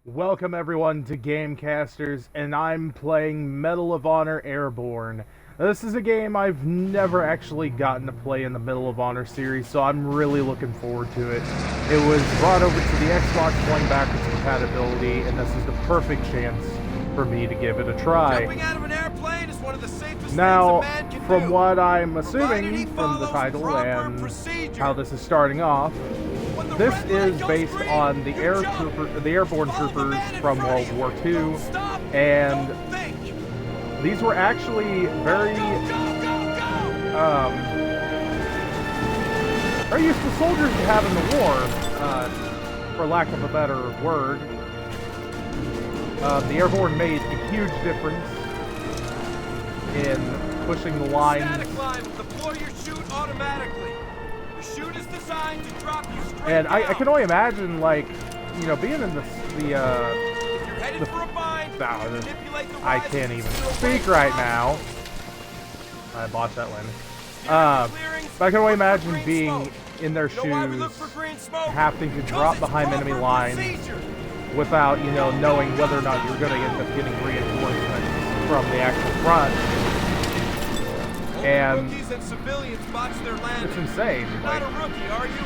Welcome everyone to Gamecasters, and I'm playing Medal of Honor Airborne. This is a game I've never actually gotten to play in the Medal of Honor series, so I'm really looking forward to it. It was brought over to the Xbox One backwards compatibility, and this is the perfect chance for me to give it a try. Jumping out of an airplane is one of the safest Now, things a man can from do, what I'm provided he assuming from the follows title proper and procedure. how this is starting off, When the this red light is goes based green, on the you the airborne Follow the troopers man in from front World of you. War II, Don't stop, and don't think. these were actually very Go. very useful soldiers to have in the war, for lack of a better word. The airborne made a huge difference in pushing the lines. Static line will deploy your chute automatically. The chute is designed to drop you straight And I down. can only imagine, like, you know, being in If you're headed for a bind, manipulate the I rise can't of even the speak away right from now. I botched that landing. clearings, But I can only look for imagine green being smoke. in their You know why we look shoes, for green smoke? having to Because drop it's behind enemy proper lines procedure. without, you know, knowing whether or not you're going to end up getting reinforcements from the actual front. Only And rookies and civilians botch their landing. it's insane. You're Like, not a rookie, are you?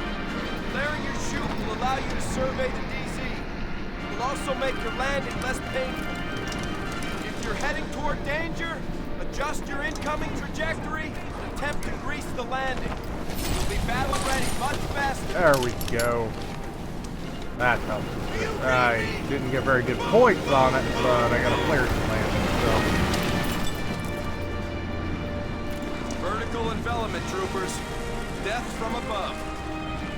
Clearing your chute will allow you to survey the DZ. It will also make your landing less painful. If you're heading toward danger, adjust your incoming trajectory and attempt to grease the landing. You'll be battle ready much faster. there we go. That helps. I didn't get very good points on it, but I got a flare landing, so. Vertical envelopment, troopers. Death from above.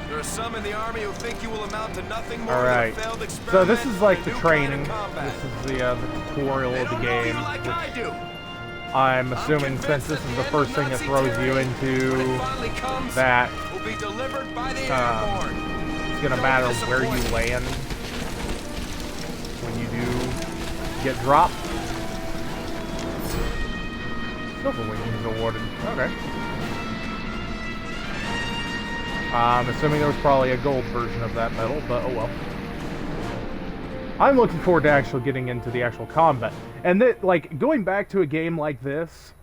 There are some in the army who think you will amount to nothing more Alright, than a failed experiment. so this is like in a the new training. kind of combat. This is the tutorial They of the don't know you game, like I which do. I'm assuming since this is the first thing that throws you into that, will be delivered by the Airborne. it's gonna matter where you land when you do get dropped. Silver wings awarded. Okay. I'm assuming there was probably a gold version of that medal, but oh well. I'm looking forward to actually getting into the actual combat. And that, like, going back to a game like this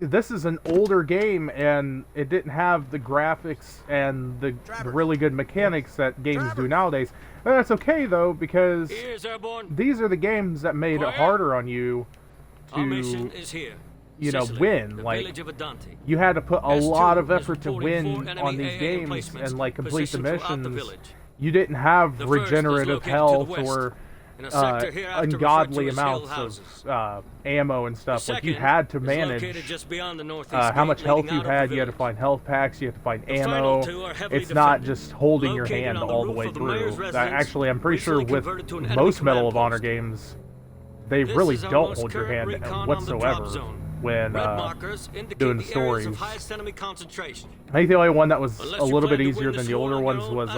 is an older game, and it didn't have the graphics and the really good mechanics that games do nowadays. But that's okay, though, because these are the games that made it harder on you to, you know, win. Like, you had to put a lot of effort to win on these games and, like, complete the missions. You didn't have regenerative health or ungodly amounts of ammo and stuff. Like, you had to manage how much health you had. You had to find health packs. You had to find ammo. It's not just holding your hand all the way through. Actually, I'm pretty sure with most Medal of Honor games, they really don't hold your hand whatsoever when doing the stories. I think the only one that was a little bit easier than the older ones was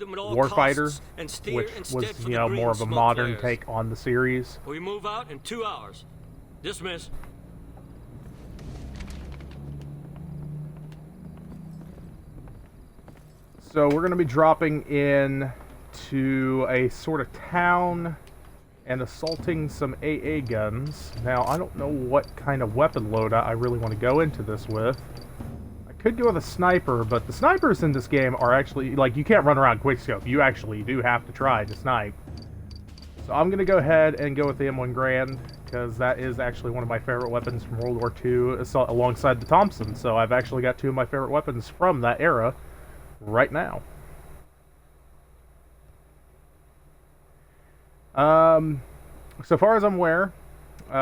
Warfighter, which was, you know, more of a modern take on the series. We move out in 2 hours. Dismiss. So we're going to be dropping in to a sort of town and assaulting some AA guns. Now, I don't know what kind of weapon loadout I really want to go into this with. I could go with a sniper, but the snipers in this game are actually, like, you can't run around quickscope. You actually do have to try to snipe. So I'm going to go ahead and go with the M1 Garand, because that is actually one of my favorite weapons from World War II, alongside the Thompson. So I've actually got two of my favorite weapons from that era right now. So far as I'm aware,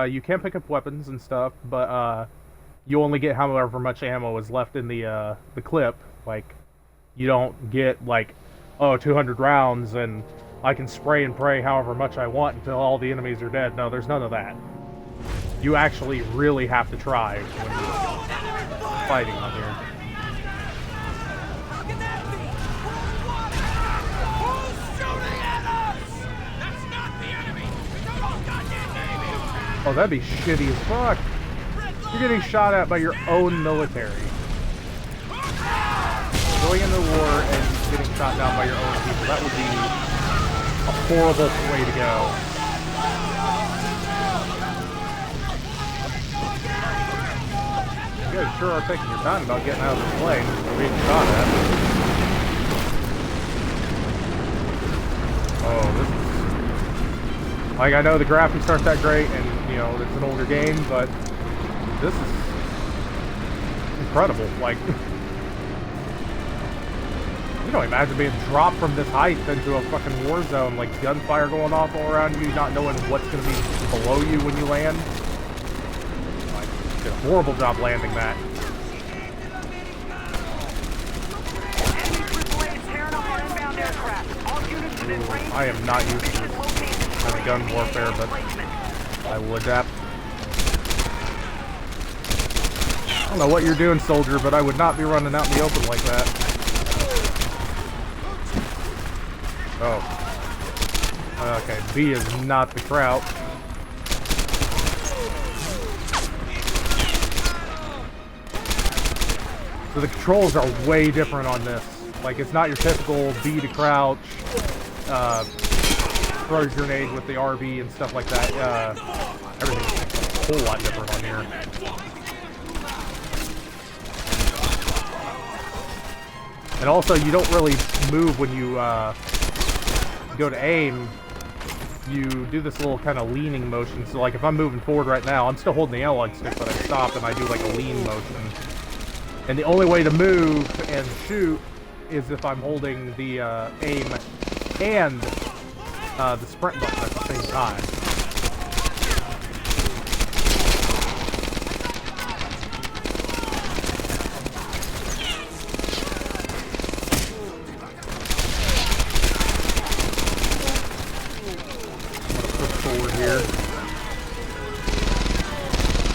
you can pick up weapons and stuff, but you only get however much ammo is left in the clip. Like, you don't get, like, oh, 200 rounds and I can spray and pray however much I want until all the enemies are dead. No, there's none of that. You actually really have to try when you're fighting on here. Oh, that'd be shitty as fuck. You're getting shot at by your own military. Going into war and getting shot down by your own people, that would be a horrible way to go. You guys sure are taking your time about getting out of this plane or being shot at. Oh, this is... Like, I know the graphics aren't that great, and, you know, it's an older game, but this is incredible. Like, you know, imagine being dropped from this height into a fucking war zone, like gunfire going off all around you, not knowing what's going to be below you when you land. Like, did a horrible job landing that. Ooh, I am not used to this kind of gun warfare, but I will adapt. I don't know what you're doing, soldier, but I would not be running out in the open like that. Oh. Okay, B is not the crouch. So the controls are way different on this. Like, it's not your typical B to crouch, throw your grenade with the RB and stuff like that. Everything's a whole lot different on here. And also, you don't really move when you go to aim. You do this little kind of leaning motion. So, like, if I'm moving forward right now, I'm still holding the analog stick, but I stop and I do, like, a lean motion. And the only way to move and shoot is if I'm holding the aim and the sprint button at the same time.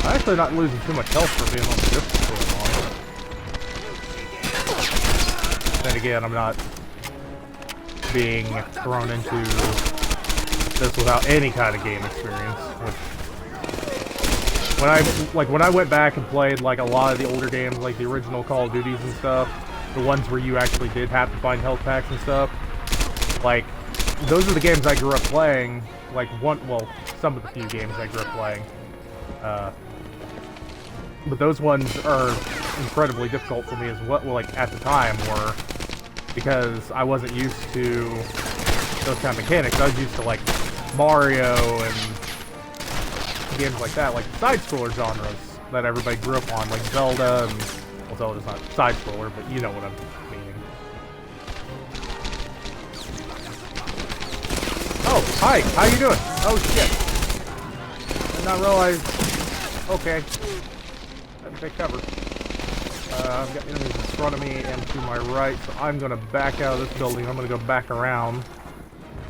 I'm actually not losing too much health for being on the difficult long. Then again, I'm not being thrown into this without any kind of game experience. Which, when I went back and played like a lot of the older games, like the original Call of Duties and stuff, the ones where you actually did have to find health packs and stuff, like those are the games I grew up playing. Like some of the few games I grew up playing. But those ones are incredibly difficult for me as well, like at the time were, because I wasn't used to those kind of mechanics. I was used to like Mario and games like that, like side-scroller genres that everybody grew up on, like Zelda, and well, Zelda's not side-scroller, but you know what I'm meaning. Oh, hi, how you doing? Oh shit. Did not realize. Okay. Let me take cover. I've got enemies in front of me and to my right, so I'm gonna back out of this building. I'm gonna go back around.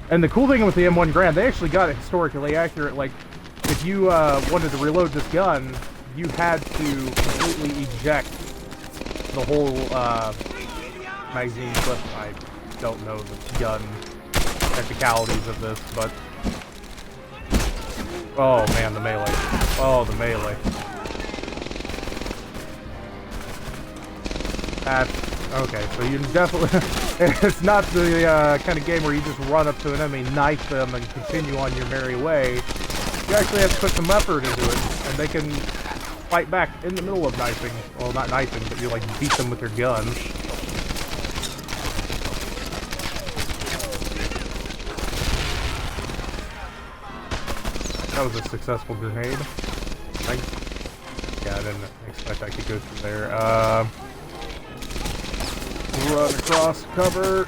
And the cool thing with the M1 Garand, they actually got it historically accurate. Like, if you wanted to reload this gun, you had to completely eject the whole magazine clip. I don't know the gun technicalities of this, but oh man, the melee. Oh, the melee. Okay, so you definitely it's not the kind of game where you just run up to an enemy, knife them, and continue on your merry way. You actually have to put some effort into it, and they can fight back in the middle of knifing. Well, not knifing, but you like beat them with your gun. That was a successful grenade. Yeah, I didn't expect I could go through there. Run across cover.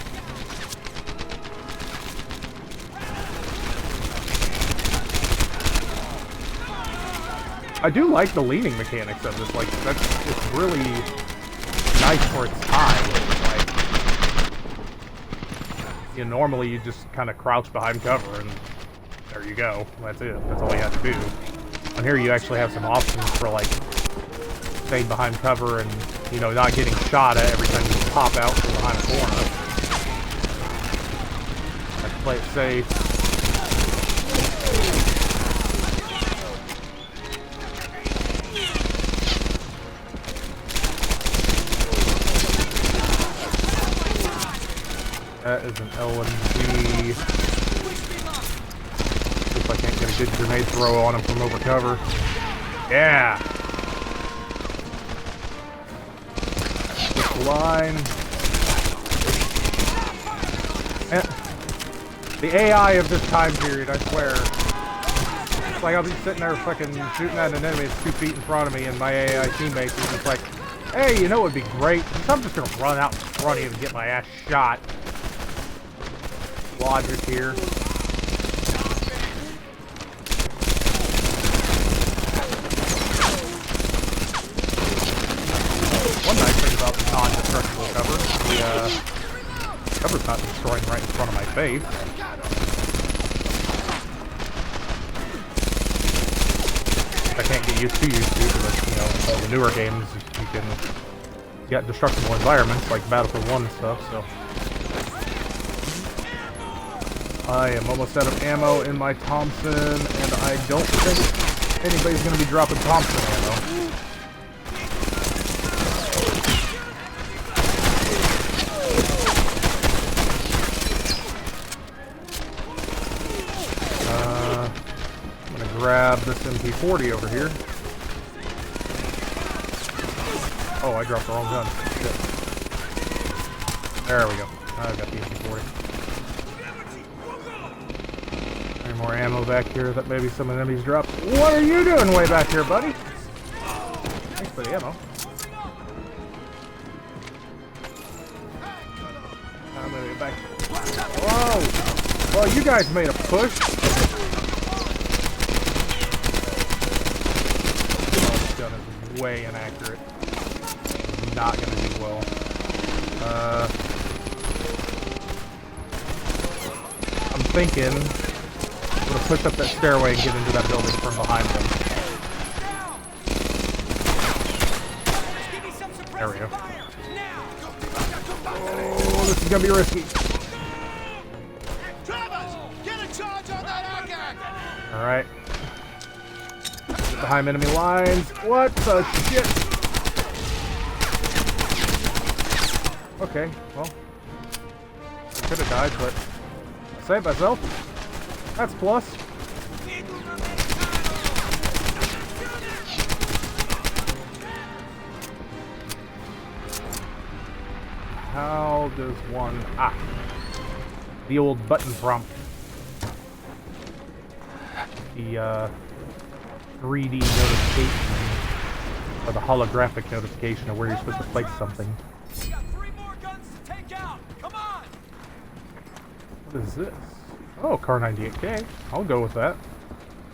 I do like the leaning mechanics of this. Like, it's really nice for its time. Like, you know, normally you just kind of crouch behind cover and there you go. That's it. That's all you have to do. On here you actually have some options for like staying behind cover and, you know, not getting shot at every time you pop out from behind a corner. Have to play it safe. That is an LMG. good grenade throw on him from over cover. Yeah! Push the line. And the AI of this time period, I swear. It's like I'll be sitting there fucking shooting at an enemy that's 2 feet in front of me, and my AI teammates are just like, hey, you know what would be great? I'm just gonna run out in front of you and get my ass shot. Logic here. One nice thing about the non-destructible cover, the cover's not destroying right in front of my face. I can't get used to because, you know, all the newer games, you got destructible environments like Battlefield 1 and stuff, so. I am almost out of ammo in my Thompson, and I don't think anybody's going to be dropping Thompson ammo. I'm going to grab this MP40 over here. Oh, I dropped the wrong gun. Shit. There we go. I've got the MP40. Any more ammo back here that maybe some enemies dropped? What are you doing way back here, buddy? Thanks for the ammo. I'm gonna get back. Whoa! Well, you guys made a push. Oh, this gun is way inaccurate. Not gonna do well. I'm thinking I'm gonna push up that stairway and get into that building from behind them. There we go. Oh, this is gonna be risky. Alright. Get behind enemy lines. What the shit? Okay, well, I could have died, but I saved myself. That's plus. How does one... the old button prompt. The 3D notification, or the holographic notification of where you're supposed to place something. What is this? Oh, Car 98K. I'll go with that.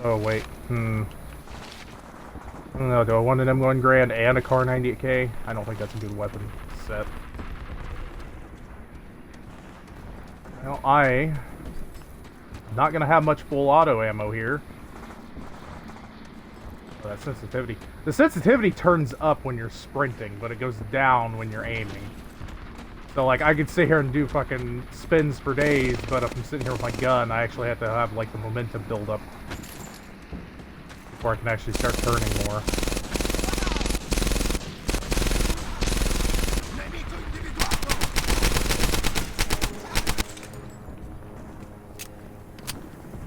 Oh, wait. I don't know. Do I want an M1 Grand and a Car 98K? I don't think that's a good weapon set. Well, I'm not going to have much full auto ammo here. Oh, that sensitivity. The sensitivity turns up when you're sprinting, but it goes down when you're aiming. So, like, I could sit here and do fucking spins for days, but if I'm sitting here with my gun, I actually have to have, like, the momentum build up before I can actually start turning more.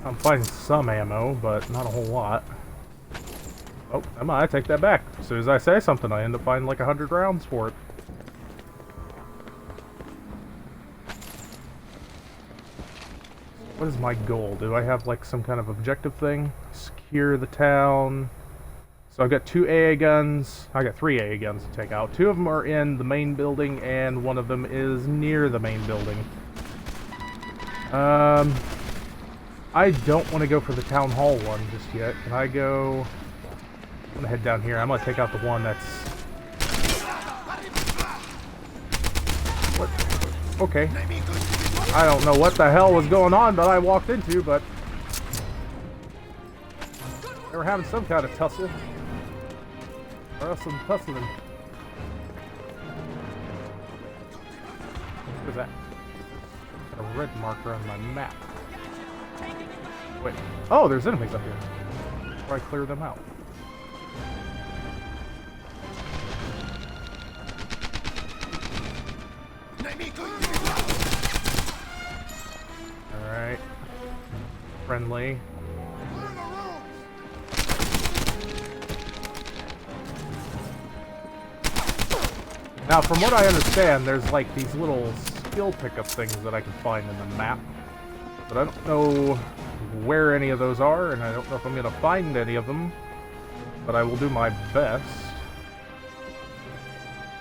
I'm finding some ammo, but not a whole lot. Oh, I take that back. As soon as I say something, I end up finding like 100 rounds for it. What is my goal? Do I have like some kind of objective thing? Secure the town. So I've got 2 AA guns. I got 3 AA guns to take out. 2 of them are in the main building, and 1 of them is near the main building. I don't want to go for the town hall one just yet. Can I go? I'm gonna head down here. I'm gonna take out the one that's... What? Okay. I don't know what the hell was going on that I walked into, but they were having some kind of tussle. Or some tussling. What is that? Got a red marker on my map. Wait. Oh, there's enemies up here. Before I clear them out. Alright. Friendly. Now, from what I understand, there's like these little skill pickup things that I can find in the map. But I don't know where any of those are, and I don't know if I'm going to find any of them. But I will do my best.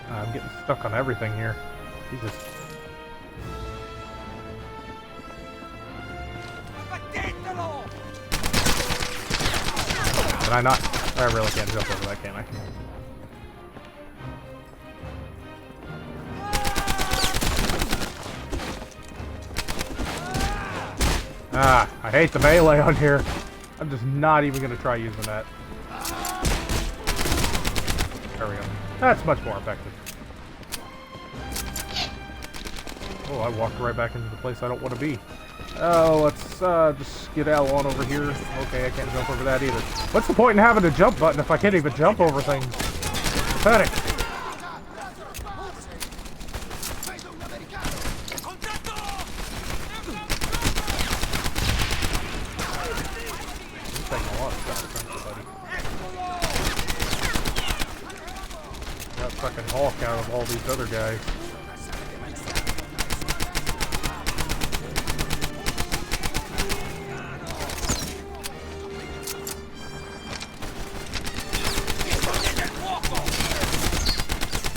I'm getting stuck on everything here. Jesus. Can I not? I really can't jump over that, can I? Ah, I hate the melee on here. I'm just not even going to try using that. There we go. That's much more effective. Oh, I walked right back into the place I don't want to be. Oh, let's just skedaddle on over here. Okay, I can't jump over that either. What's the point in having a jump button if I can't even jump over things? Pathetic. You're taking a lot of stuff, buddy. Got fucking Hulk out of all these other guys.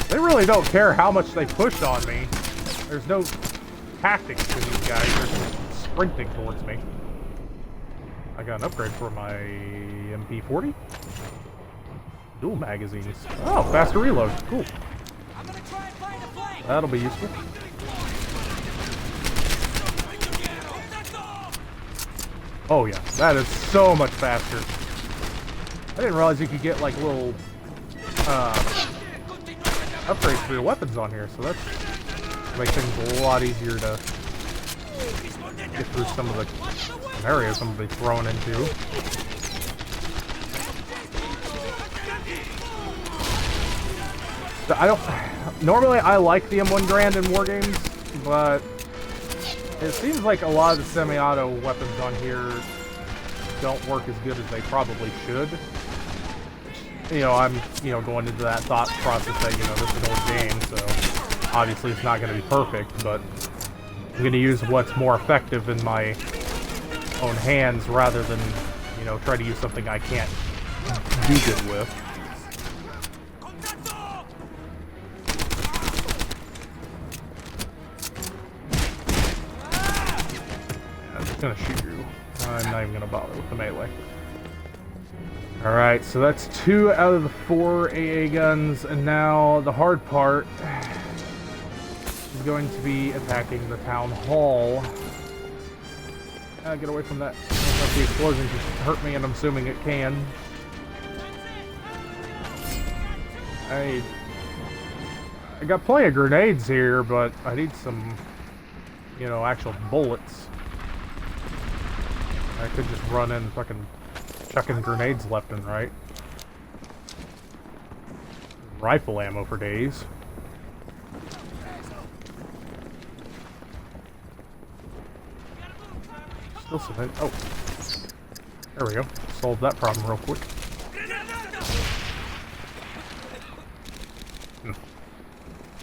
They really don't care how much they push on me. There's no tactics to these guys. They're just sprinting towards me. I got an upgrade for my MP40. Dual magazines. Oh, faster reload. Cool. That'll be useful. Oh yeah, that is so much faster. I didn't realize you could get like little upgrades for your weapons on here, so that's makes things a lot easier to get through some of the scenarios I'm going to be thrown into. So normally I like the M1 Garand in war games, but it seems like a lot of the semi-auto weapons on here don't work as good as they probably should. You know, I'm, going into that thought process that, this is an old game, so obviously it's not going to be perfect, but I'm going to use what's more effective in my own hands rather than, try to use something I can't do good with. I'm just going to shoot you. I'm not even going to bother with the melee. Alright, so that's 2 out of the 4 AA guns, and now the hard part is going to be attacking the town hall. Get away from that. I don't know if the explosion just hurt me, and I'm assuming it can. I got plenty of grenades here, but I need some, actual bullets. I could just run in fucking chucking grenades left and right. Rifle ammo for days. Still some. Oh, there we go. Solved that problem real quick.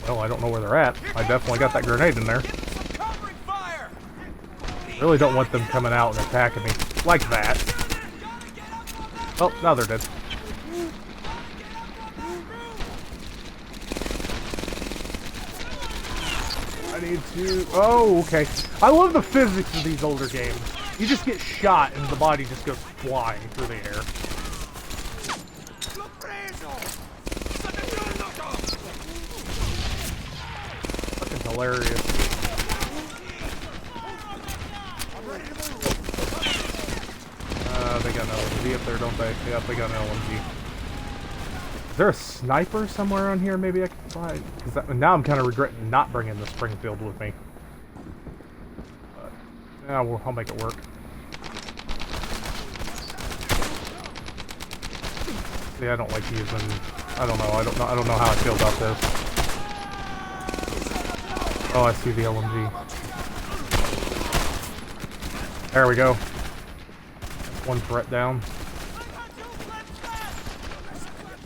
Well, I don't know where they're at. I definitely got that grenade in there. Really don't want them coming out and attacking me like that. Oh, now they're dead. I need to... Oh, okay. I love the physics of these older games. You just get shot and the body just goes flying through the air. Fucking hilarious. They got an LMG up there, don't they? Yeah, they got an LMG. Is there a sniper somewhere on here maybe I can find? Now I'm kind of regretting not bringing the Springfield with me. But, yeah, I'll make it work. See, I don't like using... I don't know how I feel about this. Oh, I see the LMG. There we go. One threat down.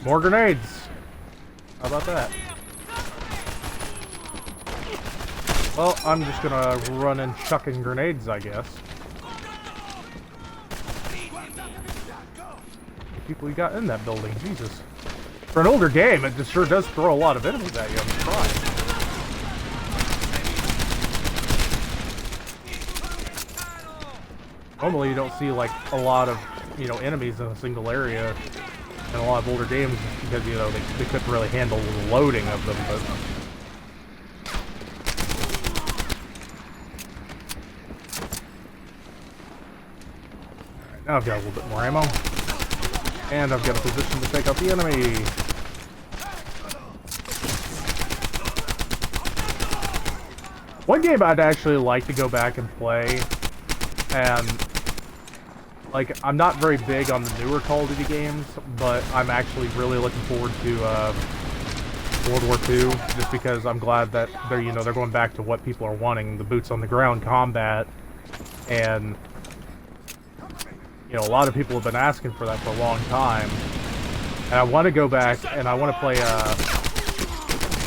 More grenades. How about that? Well, I'm just gonna run in chucking grenades, I guess. People we got in that building, Jesus. For an older game, it just sure does throw a lot of enemies at you. I'm surprised. Normally, you don't see like a lot of, you know, enemies in a single area in a lot of older games because, you know, they couldn't really handle the loading of them. But now I've got a little bit more ammo. And I've got a position to take out the enemy. One game I'd actually like to go back and play, and like, I'm not very big on the newer Call of Duty games, but I'm actually really looking forward to World War II, just because I'm glad that they're, you know, they're going back to what people are wanting, the boots on the ground combat, and you know, a lot of people have been asking for that for a long time. And I want to go back and I want to play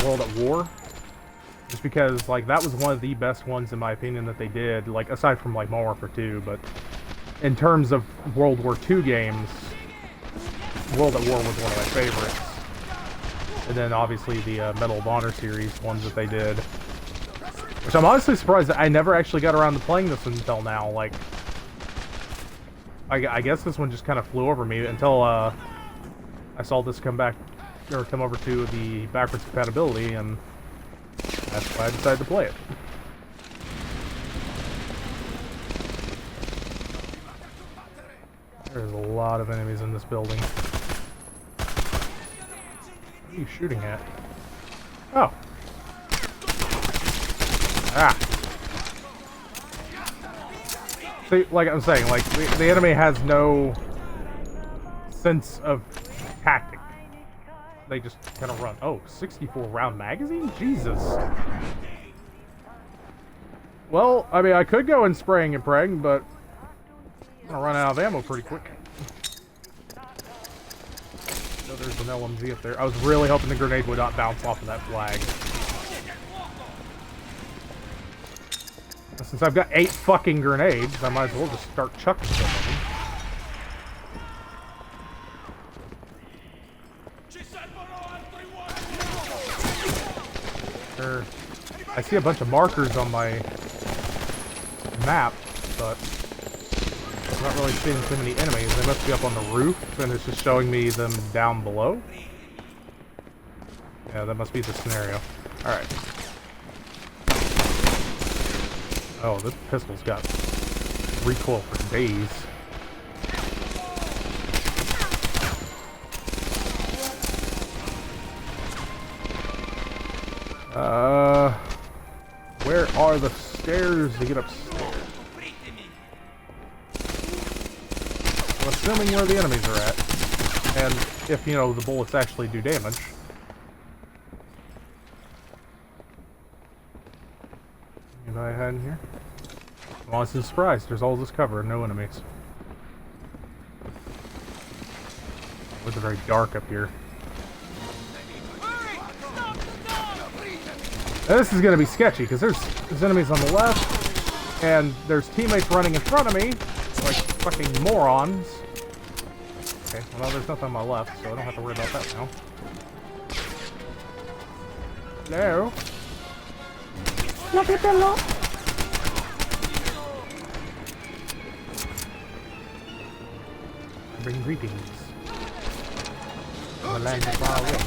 World at War. Just because, like, that was one of the best ones, in my opinion, that they did. Like, aside from, like, Modern Warfare 2. But in terms of World War II games, World at War was one of my favorites. And then, obviously, the Medal of Honor series ones that they did. Which I'm honestly surprised that I never actually got around to playing this until now. Like, I guess this one just kind of flew over me until I saw this come over to the backwards compatibility, and that's why I decided to play it. There's a lot of enemies in this building. What are you shooting at? Oh. Ah. See, like I'm saying, like, the enemy has no sense of tactic. They just kind of run. Oh, 64 round magazine? Jesus. Well, I mean, I could go in spraying and praying, but I'm gonna run out of ammo pretty quick. Oh, there's an LMG up there. I was really hoping the grenade would not bounce off of that flag. Since I've got 8 fucking grenades, I might as well just start chucking some of them. I see a bunch of markers on my map, but I'm not really seeing too many enemies. They must be up on the roof, and it's just showing me them down below. Yeah, that must be the scenario. Alright. Oh, this pistol's got recoil for days. Where are the stairs to get upstairs? I'm assuming where the enemies are at. And if, you know, the bullets actually do damage. Anybody hiding here? I'm honestly surprised. There's all this cover and no enemies. It's very dark up here. Now, this is going to be sketchy, because there's enemies on the left, and there's teammates running in front of me, like fucking morons. Okay, well, there's nothing on my left, so I don't have to worry about that now. Hello? Bring greetings. The land is far away.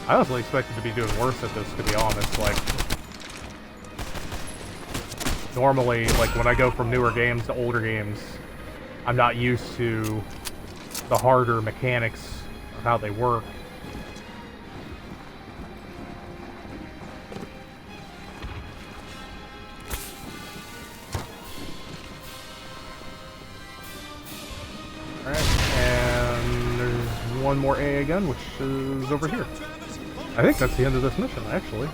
I honestly expected to be doing worse at this, to be honest. Like, normally, like, when I go from newer games to older games, I'm not used to the harder mechanics of how they work. Alright, and there's one more AA gun, which is over here. I think that's the end of this mission, actually.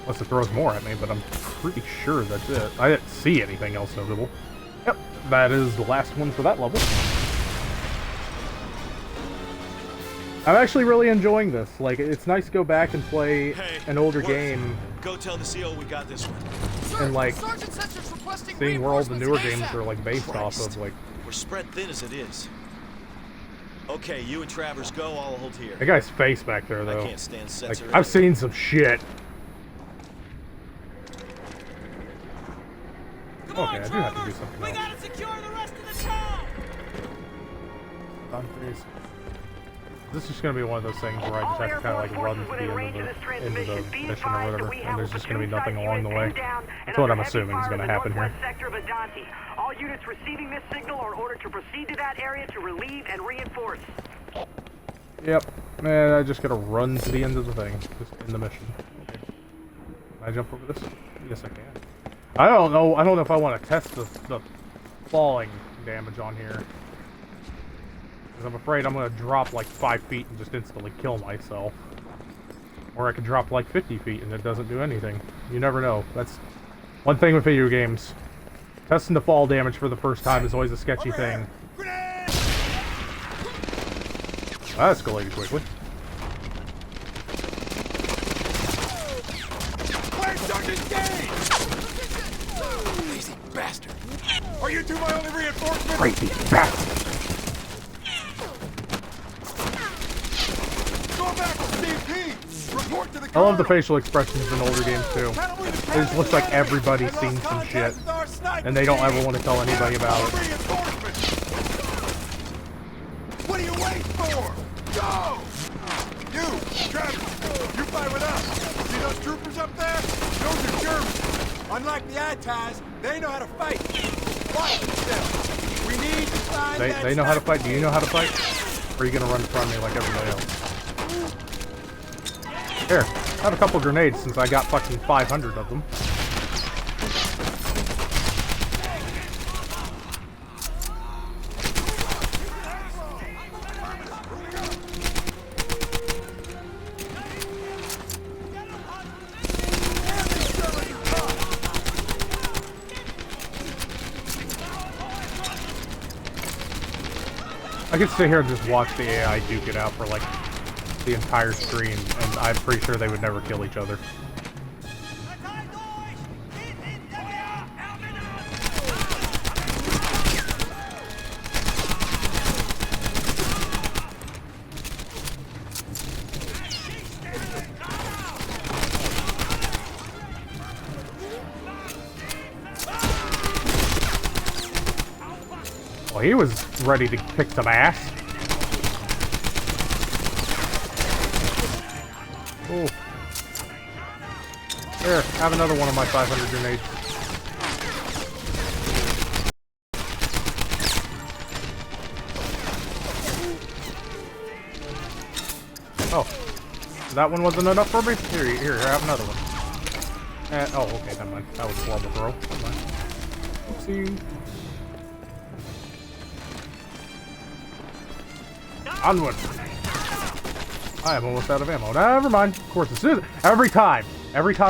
Unless it throws more at me, but I'm pretty sure that's it. I didn't see anything else notable. Yep, that is the last one for that level. I'm actually really enjoying this. Like, it's nice to go back and play an older game. Go tell the CO we got this one. And like Sergeant Sensors requesting seeing where all the newer games ASAP. are like based off of. Like, We're spread thin as it is. Okay, you and Travers go, I'll hold here. that guy's face back there, I though. can't stand Like, sensor. I've seen some shit. Come Okay, on, I do have to Travers. do something We else. gotta secure the rest of the town. This is just gonna be one of those things where I just have to kind of like run to the end of the mission or whatever, and there's just gonna be nothing along the way. That's what I'm assuming is gonna happen here. All units receiving this signal are ordered to proceed to that area to relieve and reinforce. Yep, man, I just gotta run to the end of the thing, just in the mission. Okay. Can I jump over this? Yes, I can. I don't know if I want to test the falling damage on here. Because I'm afraid I'm going to drop like 5 feet and just instantly kill myself. Or I could drop like 50 feet and it doesn't do anything. You never know. That's one thing with video games. Testing the fall damage for the first time is always a sketchy thing. That escalated quickly. Where's Sergeant Gage? Lazy bastard. Are you two my only reinforcement? Crazy bastard! Go back to CP. Report to the I love the colonel. facial expressions in older games too. It just looks like everybody's seen some shit, and they don't ever want to tell anybody about it. What are you waiting for? Go! You, Travis, you fight with us. See those troopers up there? Those are Germans. Unlike the ITAs, they know how to fight. Watch themselves. We need to find that They know how to sniper. fight. Do you know how to fight? Or are you gonna run in front of me like everybody else? Here, I have a couple grenades since I got fucking 500 of them. I could sit here and just watch the AI duke it out for like the entire stream, and I'm pretty sure they would never kill each other. Well, he was ready to kick some ass. Oh. Here, have another one of my 500 grenades. Oh. That one wasn't enough for me? Here, have another one. Oh, okay, never mind. That was a horrible throw. Never mind. Oopsie. Onward! I am almost out of ammo. Never mind. Of course, every time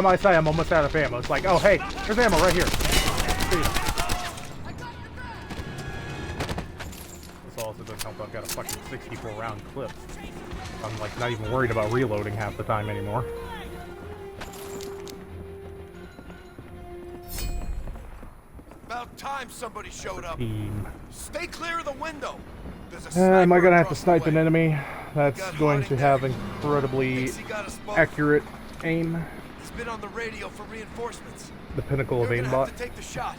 I say I'm almost out of ammo, it's like, oh hey, there's ammo right here. See ya. This also doesn't help. I've got a fucking 64 round clip. I'm like not even worried about reloading half the time anymore. About time somebody showed up. Team. Stay clear of the window. There's a Am I sniper gonna have to across the snipe an way. enemy that's going to have incredibly Thinks he got us both. accurate aim? He's been on the radio for reinforcements. The pinnacle of You're gonna aimbot. have to take the shot.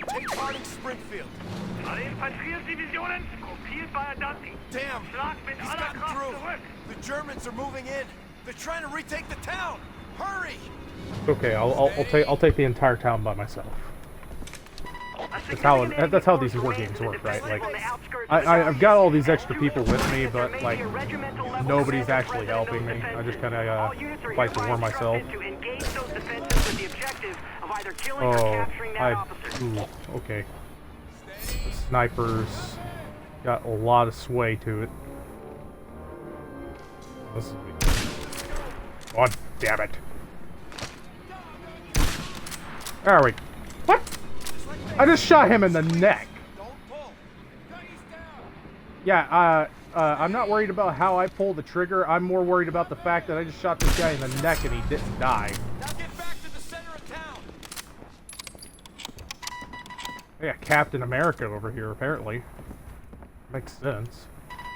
Take part in Springfield. Alle Infanteriedivisionen, gruppiert bei Adanti. Damn, Schlag mit he's aller gotten Kraft through. zurück. The Germans are moving in. They're trying to retake the town. Hurry! Okay, I'll take the entire town by myself. That's how these war games work, right? Like, I've got all these extra people with me, but like nobody's actually helping me. I just kind of fight the war myself. Oh, ooh, okay. The snipers got a lot of sway to it. This is God damn it! There we. What? I just shot him in the neck. Don't pull. Gun is down. Yeah, I'm not worried about how I pull the trigger. I'm more worried about the fact that I just shot this guy in the neck and he didn't die. Now get back to the center of town. Yeah, Captain America over here, apparently. Makes sense.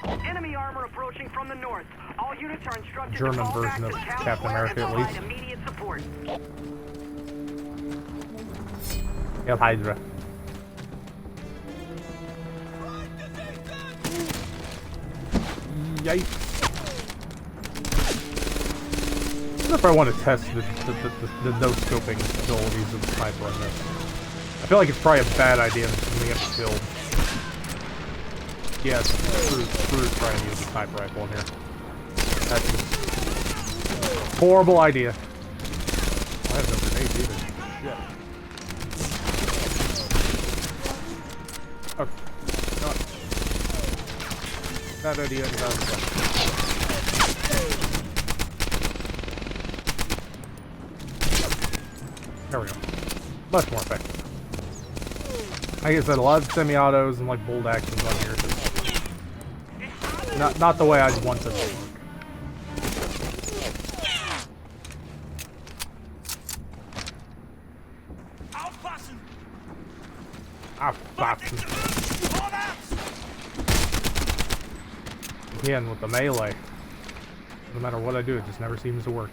Enemy armor approaching from the north. All units are instructed German to fall back version to of town Captain square America, and at provide least. immediate support. Hail Hydra. Yikes. I wonder if I want to test the no-scoping abilities of the sniper on this. I feel like it's probably a bad idea to me get killed. Yes, screw trying to use the sniper rifle in here. That's just horrible idea. I have no grenades either. Shit. Okay. No. Bad idea. There we go. Much more effective. Like I said, a lot of semi-autos and like bolt actions on here. Just not the way I'd want them to work. Again, with the melee, no matter what I do, it just never seems to work.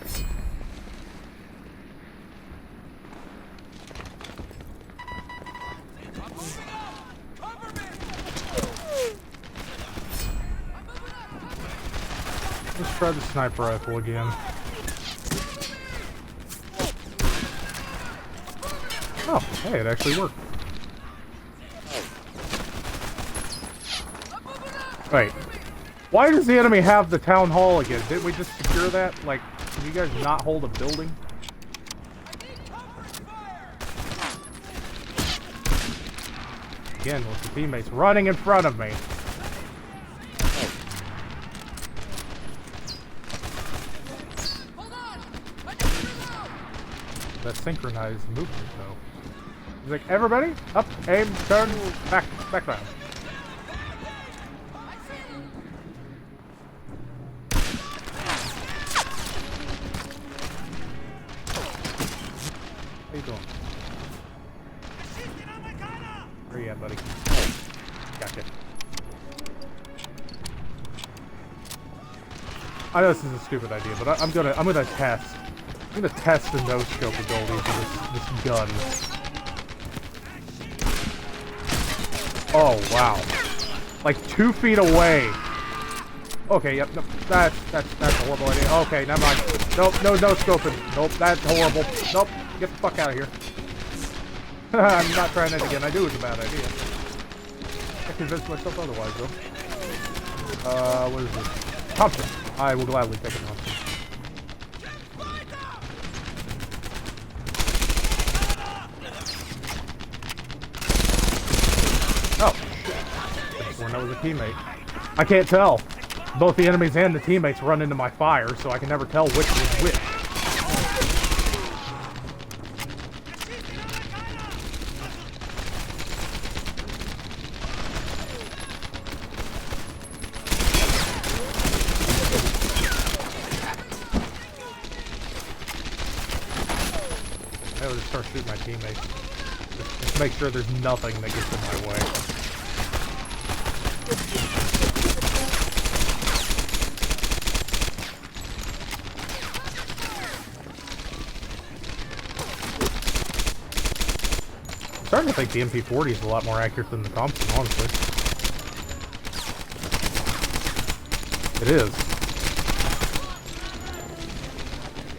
Let's try the sniper rifle again. Oh, hey, it actually worked. Wait. Why does the enemy have the town hall again? Didn't we just secure that? Like, can you guys not hold a building? Again, with the teammates running in front of me. That synchronized movement, though. He's like, everybody, up, aim, turn, back around. How you doing? Where you at, buddy? Gotcha. I know this is a stupid idea, but I'm gonna test. I'm gonna test the no-scope abilities of this gun. Oh wow! Like 2 feet away. Okay, yep, no, that's a horrible idea. Okay, never mind. Nope, no scoping. Nope, that's horrible. Nope, get the fuck out of here. I'm not trying it again. I knew it was a bad idea. I convinced myself otherwise, though. What is this? Thompson. I will gladly take a Thompson. Oh, shit. Sworn that was a teammate. I can't tell. Both the enemies and the teammates run into my fire, so I can never tell which was which. I would just start shooting my teammates. Just make sure there's nothing that gets in my way. I'm starting to think the MP40 is a lot more accurate than the Thompson, honestly. It is.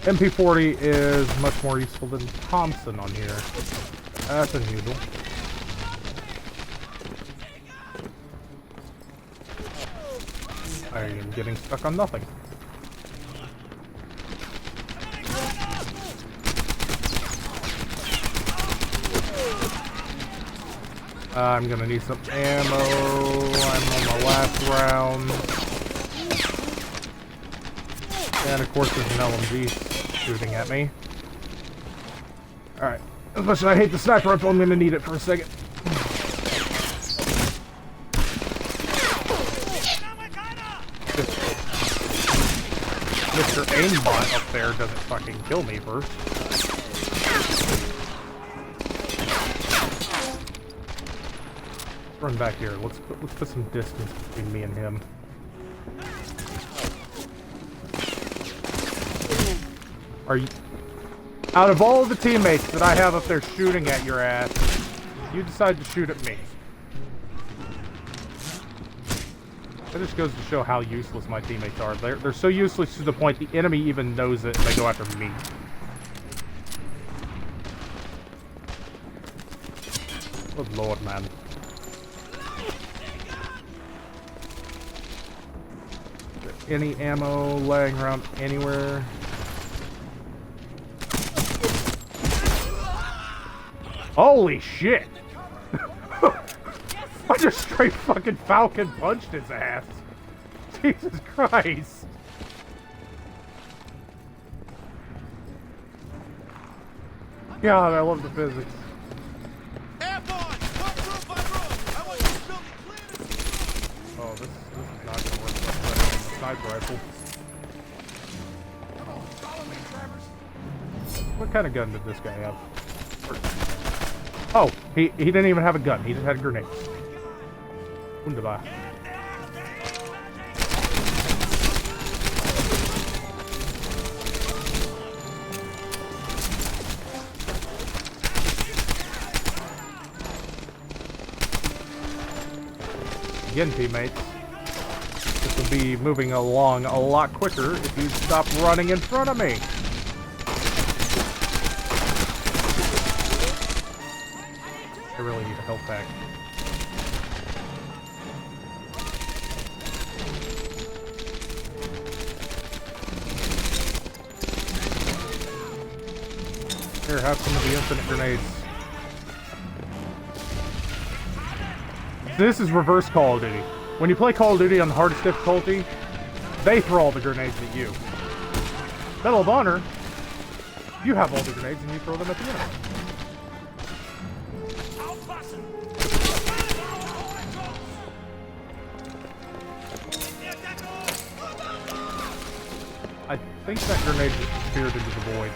MP40 is much more useful than Thompson on here. That's unusual. I am getting stuck on nothing. I'm gonna need some ammo. I'm on my last round. And of course there's an LMG shooting at me. Alright. As much as I hate the sniper rifle, I'm gonna need it for a second. Mr. Aimbot up there doesn't fucking kill me first. Let's run back here. Let's put some distance between me and him. Are you... Out of all of the teammates that I have up there shooting at your ass, you decide to shoot at me. That just goes to show how useless my teammates are. They're so useless to the point the enemy even knows it and they go after me. Good lord, man. Is there any ammo laying around anywhere? Holy shit! I just straight fucking Falcon punched his ass. Jesus Christ. God, I love the physics. Airborne! Work room by room! I want this building clear. Oh, this is not gonna work much better than the sniper rifle. Come on, follow me, Travers. What kind of gun did this guy have? Oh, he didn't even have a gun. He just had grenades. Wunderbar. Again, teammates, this would be moving along a lot quicker if you stop running in front of me. I really need a health pack. Here, have some of the infinite grenades. This is reverse Call of Duty. When you play Call of Duty on the hardest difficulty, they throw all the grenades at you. Medal of Honor, you have all the grenades and you throw them at the enemy. I think that grenade just speared into the void.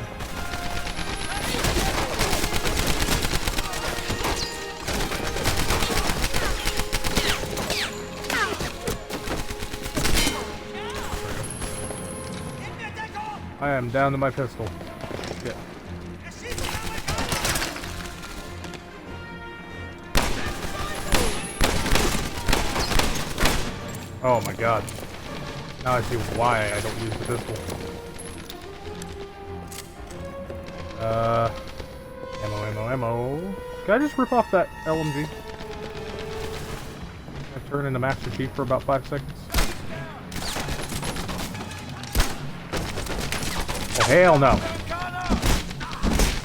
I am down to my pistol. Shit. Oh my god. Now I see why I don't use the pistol. Ammo. Can I just rip off that LMG? I turn into Master Chief for about 5 seconds. Oh, hell no.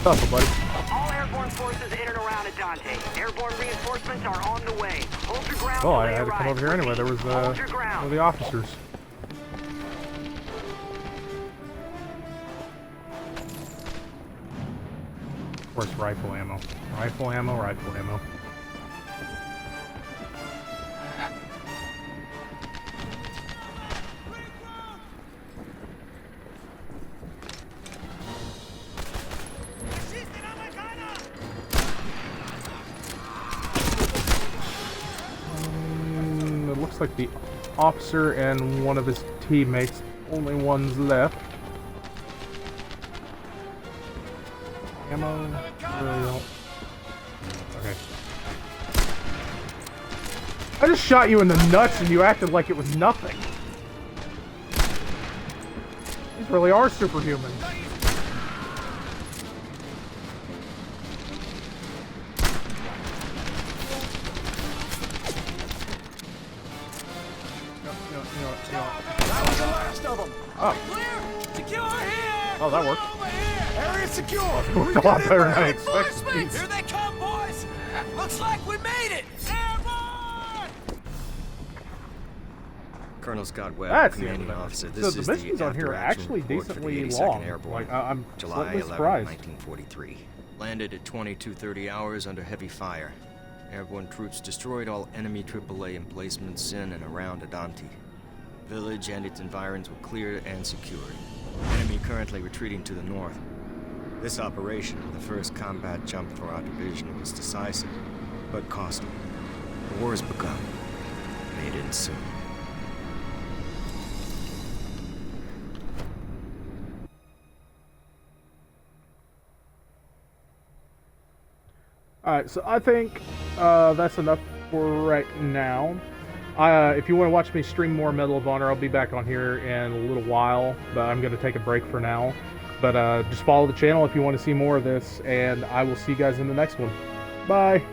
Tough, buddy. All airborne forces in and around Adante. Airborne reinforcements are on the way. Hold your ground. Oh, till I they had to come arrive. over here anyway. There was Hold your one ground. of the officers. Of course, rifle ammo. Rifle ammo, rifle ammo. It looks like the officer and one of his teammates, only ones left. Ammo? Really don't. Okay. I just shot you in the nuts and you acted like it was nothing. These really are superhumans. That was the last of them. Oh. Clear! Secure here! Oh, that worked. Over here! Area secure! Worked a lot better than I expected. Here they come, boys! Looks like we made it! Airborne! Colonel Scott Webb, That's the end commanding of it. officer. So This the is missions the on here are after-action actually report for the decently 82nd long. Airborne. Like, I'm July slightly 11, surprised. 1943. Landed at 22:30 hours under heavy fire. Airborne troops destroyed all enemy AAA emplacements in and around Adante. Village and its environs were cleared and secured. Enemy currently retreating to the north. This operation, the first combat jump for our division, was decisive, but costly. The war has begun. May it end soon. Alright, so I think that's enough for right now. If you want to watch me stream more Medal of Honor, I'll be back on here in a little while, but I'm going to take a break for now. But just follow the channel if you want to see more of this, and I will see you guys in the next one. Bye!